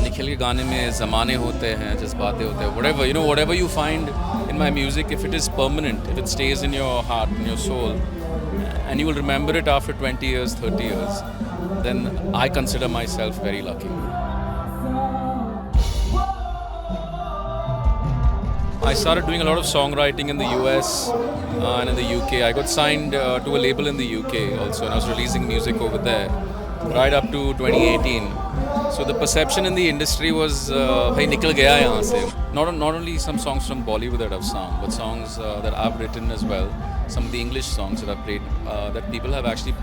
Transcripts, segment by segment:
निखिल के गाने में ज़माने होते हैं, जज्बाते होते हैं, whatever you find in my music, if it is permanent, if it stays in your heart, in your soul, and you will remember it after 20 years, 30 years, then I consider myself very lucky. I started doing a lot of songwriting in the US and in the UK. I got signed to a label in the UK also, and I was releasing music over there right up to 2018. So the perception in the industry was, "Hey, nikal gaya yahan se." Not only some songs from Bollywood that I've sung, but songs that I've written as well. Some of the English songs that I've played that people have actually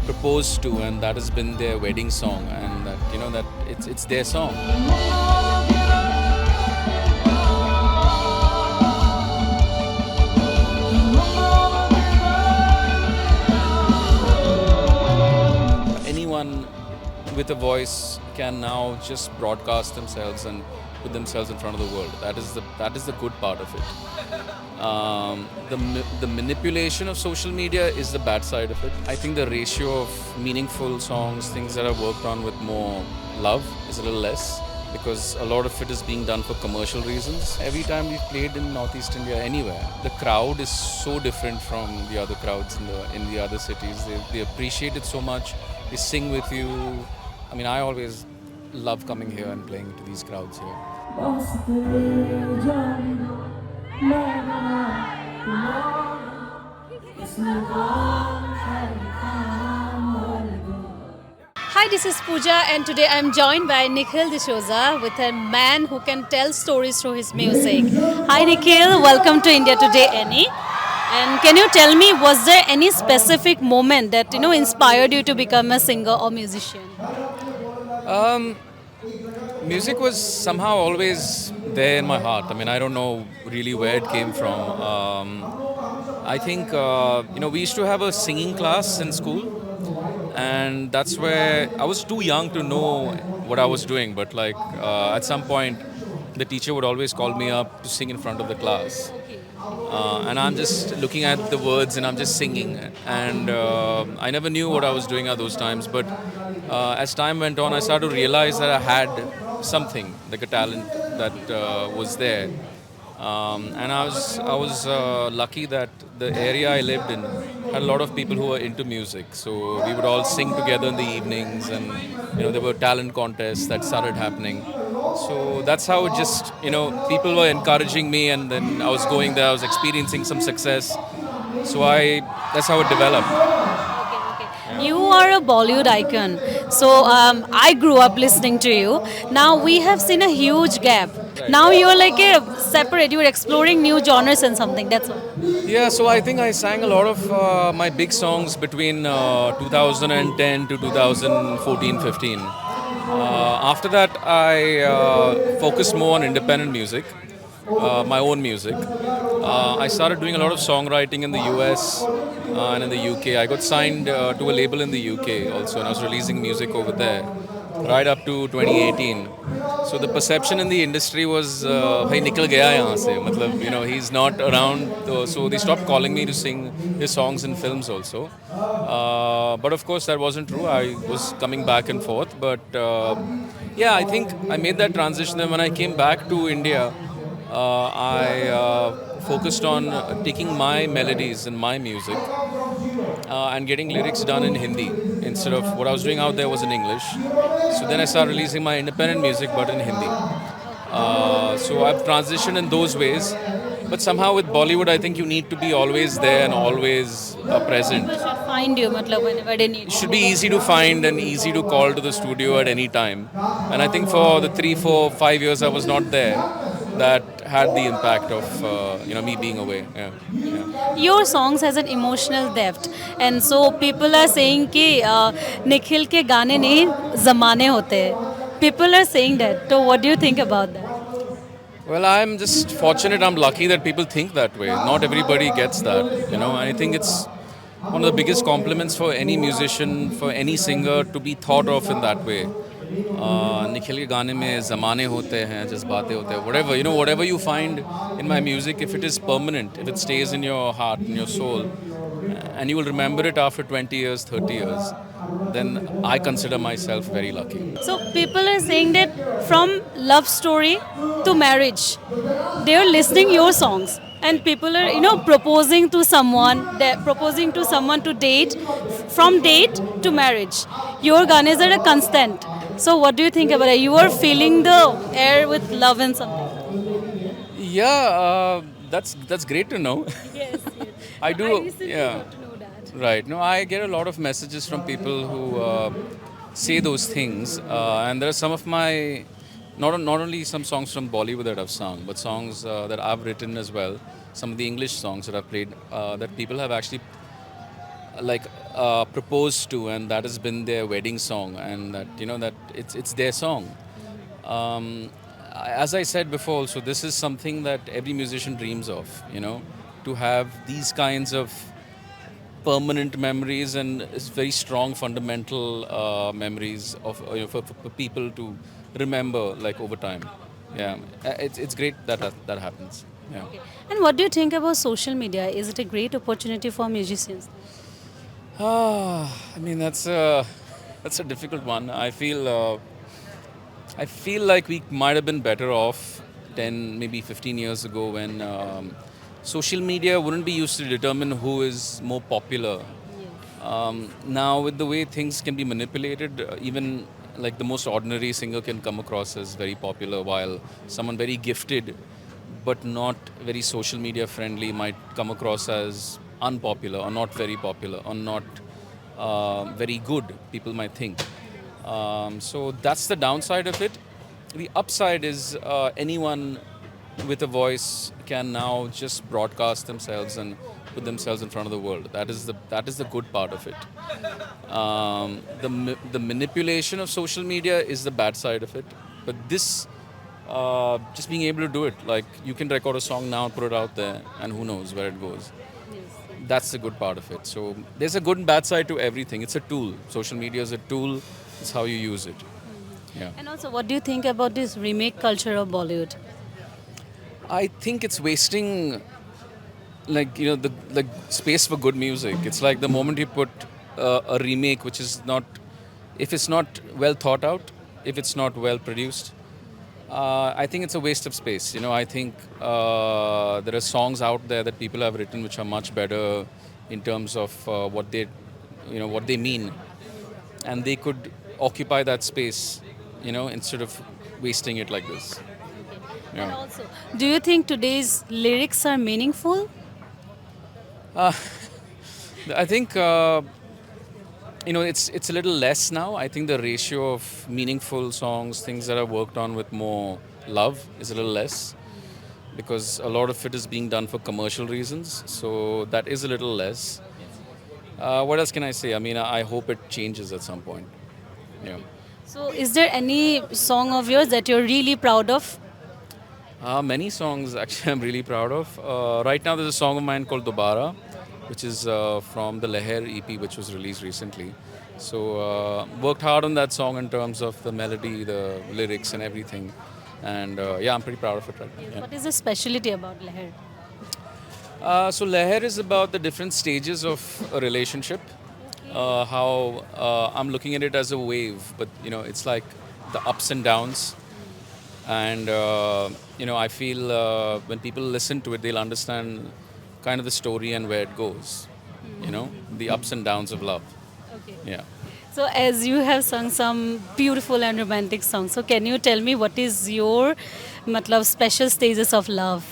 proposed to, and that has been their wedding song, and that it's their song. Anyone with a voice can now just broadcast themselves and put themselves in front of the world. That is the good part of it. The manipulation of social media is the bad side of it. I think the ratio of meaningful songs, things that are worked on with more love, is a little less, because a lot of it is being done for commercial reasons. Every time we've played in Northeast India, anywhere, the crowd is so different from the other crowds in the other cities. They appreciate it so much. They sing with you. I mean, I always love coming here and playing to these crowds here. Hi, this is Pooja, and today I'm joined by Nikhil D'Souza, with a man who can tell stories through his music. Hi, Nikhil. Welcome to India Today NE. And can you tell me, was there any specific moment that inspired you to become a singer or musician? Music was somehow always there in my heart. I mean, I don't know really where it came from. I think we used to have a singing class in school, and that's where I was too young to know what I was doing. But at some point, the teacher would always call me up to sing in front of the class. And I'm just looking at the words and I'm just singing. And I never knew what I was doing at those times. But as time went on, I started to realize that I had something, like a talent that was there. And I was lucky that the area I lived in had a lot of people who were into music. So we would all sing together in the evenings, and there were talent contests that started happening. So that's how it just, people were encouraging me, and then I was going there, I was experiencing some success. So that's how it developed. You are a Bollywood icon. So I grew up listening to you. Now we have seen a huge gap. Now you're like a separate, you're exploring new genres and something, that's all. Yeah, so I think I sang a lot of my big songs between 2010 to 2014-15. After that, I focused more on independent music, my own music. I started doing a lot of songwriting in the US and in the UK. I got signed to a label in the UK also, and I was releasing music over there right up to 2018. So the perception in the industry was, "Hey, nikal gaya yahan se." Matlab, he's not around. So they stopped calling me to sing his songs in films also. But of course, that wasn't true. I was coming back and forth. But yeah, I think I made that transition. And when I came back to India, I focused on taking my melodies and my music and getting lyrics done in Hindi instead of what I was doing out there was in English. So then I started releasing my independent music but in Hindi. So I've transitioned in those ways. But somehow with Bollywood, I think you need to be always there and always present. People should find you matlab, whenever they need It you. should be easy to find and easy to call to the studio at any time. And I think for the 3, 4, 5 years I was not there, that had the impact of me being away. Yeah. Your songs has an emotional depth, and so people are saying कि निखिल के गाने नहीं ज़माने होते हैं. People are saying that. So what do you think about that? Well, I'm just fortunate, I'm lucky that people think that way. Not everybody gets that, and I think it's one of the biggest compliments for any musician, for any singer, to be thought of in that way. Nikhil के गाने में ज़माने होते हैं, जज्बाते होते हैं, whatever you find in my music, if it is permanent, if it stays in your heart, in your soul, and you will remember it after 20 years, 30 years, then I consider myself very lucky. So people are saying that from love story to marriage, they are listening your songs, and people are proposing to someone, they're proposing to someone to date, from date to marriage. Your ganes are a constant. So what do you think about it? You are feeling the air with love and something. Yeah, that's great to know. Yes, yes. I No, I do. recently Yeah. got to know that. Right. No, I get a lot of messages from people who say those things, and there are some of my not only some songs from Bollywood that I've sung, but songs that I've written as well. Some of the English songs that I've played that people have actually like proposed to, and that has been their wedding song, and that that it's their song. As I said before, also this is something that every musician dreams of. To have these kinds of permanent memories and it's very strong fundamental memories of for people to remember like over time. Yeah, it's great that that happens. Yeah. And what do you think about social media? Is it a great opportunity for musicians? I mean that's a difficult one. I feel like we might have been better off 10, maybe 15 years ago when social media wouldn't be used to determine who is more popular. Now, with the way things can be manipulated, even like the most ordinary singer can come across as very popular, while someone very gifted but not very social media friendly might come across as unpopular or not very popular or not very good, people might think. So that's the downside of it. The upside is anyone with a voice can now just broadcast themselves and put themselves in front of the world. That is the good part of it. The manipulation of social media is the bad side of it. But this, just being able to do it, like you can record a song now, put it out there, and who knows where it goes. That's the good part of it. So there's a good and bad side to everything. It's a tool. Social media is a tool. It's how you use it. Yeah. And also, what do you think about this remake culture of Bollywood? I think it's wasting like the like space for good music. It's like the moment you put a remake which is not, if it's not well thought out, if it's not well produced, I think it's a waste of space. I think there are songs out there that people have written which are much better in terms of what they mean, and they could occupy that space, instead of wasting it like this. And Yeah. also, do you think today's lyrics are meaningful? I think it's a little less now. I think the ratio of meaningful songs, things that are worked on with more love, is a little less because a lot of it is being done for commercial reasons. So that is a little less. What else can I say? I mean, I hope it changes at some point. Yeah. So, is there any song of yours that you're really proud of? Many songs actually I'm really proud of. Right now there's a song of mine called Dobara, which is from the Leher EP, which was released recently. So worked hard on that song in terms of the melody, the lyrics and everything. And yeah, I'm pretty proud of it right now. Yeah. What is the specialty about Leher? So Leher is about the different stages of a relationship. How I'm looking at it as a wave, but it's like the ups and downs. And I feel when people listen to it, they'll understand kind of the story and where it goes. The ups and downs of love. Okay. Yeah. So, as you have sung some beautiful and romantic songs, so can you tell me what is your special stages of love?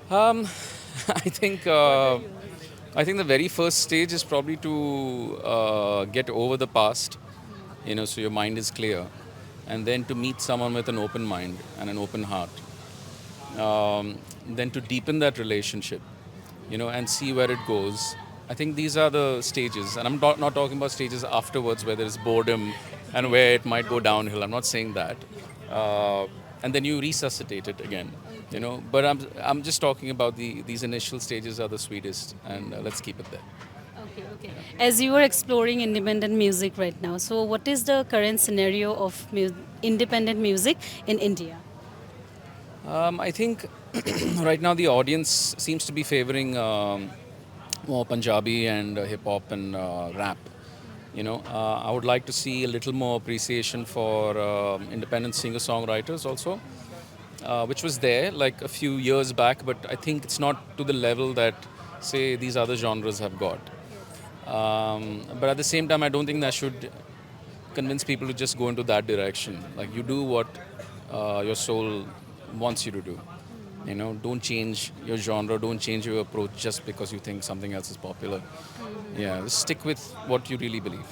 I think the very first stage is probably to get over the past, so your mind is clear, and then to meet someone with an open mind and an open heart. Then to deepen that relationship, and see where it goes. I think these are the stages, and I'm not talking about stages afterwards where there is boredom and where it might go downhill. I'm not saying that. And then you resuscitate it again, But I'm just talking about these initial stages are the sweetest, and let's keep it there. Okay, okay. As you are exploring independent music right now, so what is the current scenario of independent music in India? I think right now the audience seems to be favoring more Punjabi and hip hop and rap. I would like to see a little more appreciation for independent singer-songwriters also, which was there like a few years back, but I think it's not to the level that, say, these other genres have got. But at the same time, I don't think that should convince people to just go into that direction. Like, you do what your soul wants you to do. Don't change your genre, don't change your approach just because you think something else is popular. Yeah, just stick with what you really believe.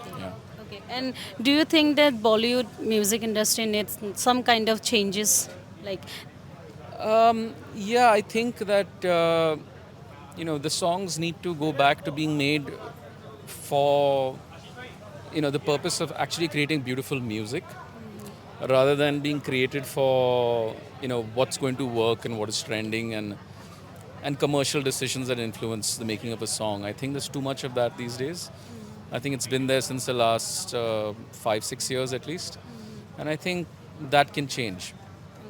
Okay. Yeah. Okay. And do you think that Bollywood music industry needs some kind of changes? Like, Yeah, I think that the songs need to go back to being made for the purpose of actually creating beautiful music, rather than being created for what's going to work and what is trending, and commercial decisions that influence the making of a song. I think there's too much of that these days. I think it's been there since the last 5-6 years at least, and I think that can change.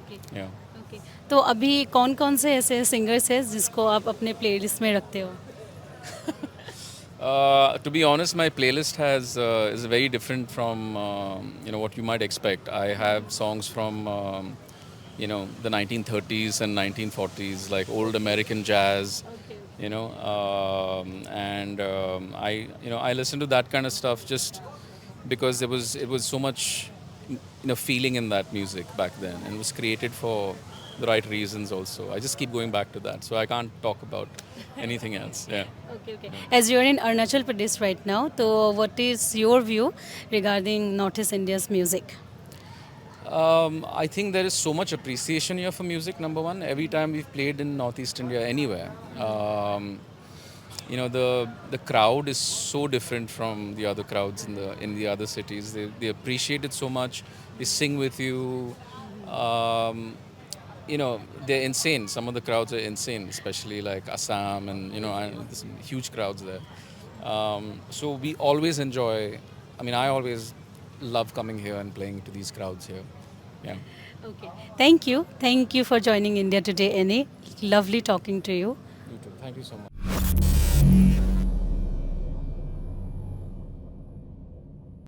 okay. Yeah. Okay. तो अभी कौन कौन से ऐसे singers हैं जिसको आप अपने प्लेलिस्ट में रखते हो? To be honest, my playlist is very different from what you might expect. I have songs from the 1930s and 1940s, like old American jazz. Okay. And I listen to that kind of stuff just because it was so much feeling in that music back then, and it was created for the right reasons also. I just keep going back to that, so I can't talk about anything else. Yeah. Okay, okay. As you're in Arunachal Pradesh right now, so what is your view regarding Northeast India's music? I think there is so much appreciation here for music. Number one, every time we've played in Northeast India, anywhere, the crowd is so different from the other crowds in the other cities. They appreciate it so much. They sing with you. They're insane. Some of the crowds are insane, especially like Assam, and there's some huge crowds there. So we always enjoy. I mean, I always love coming here and playing to these crowds here. Yeah. Okay. Thank you. Thank you for joining India Today, NE. Lovely talking to you. You too. Thank you so much.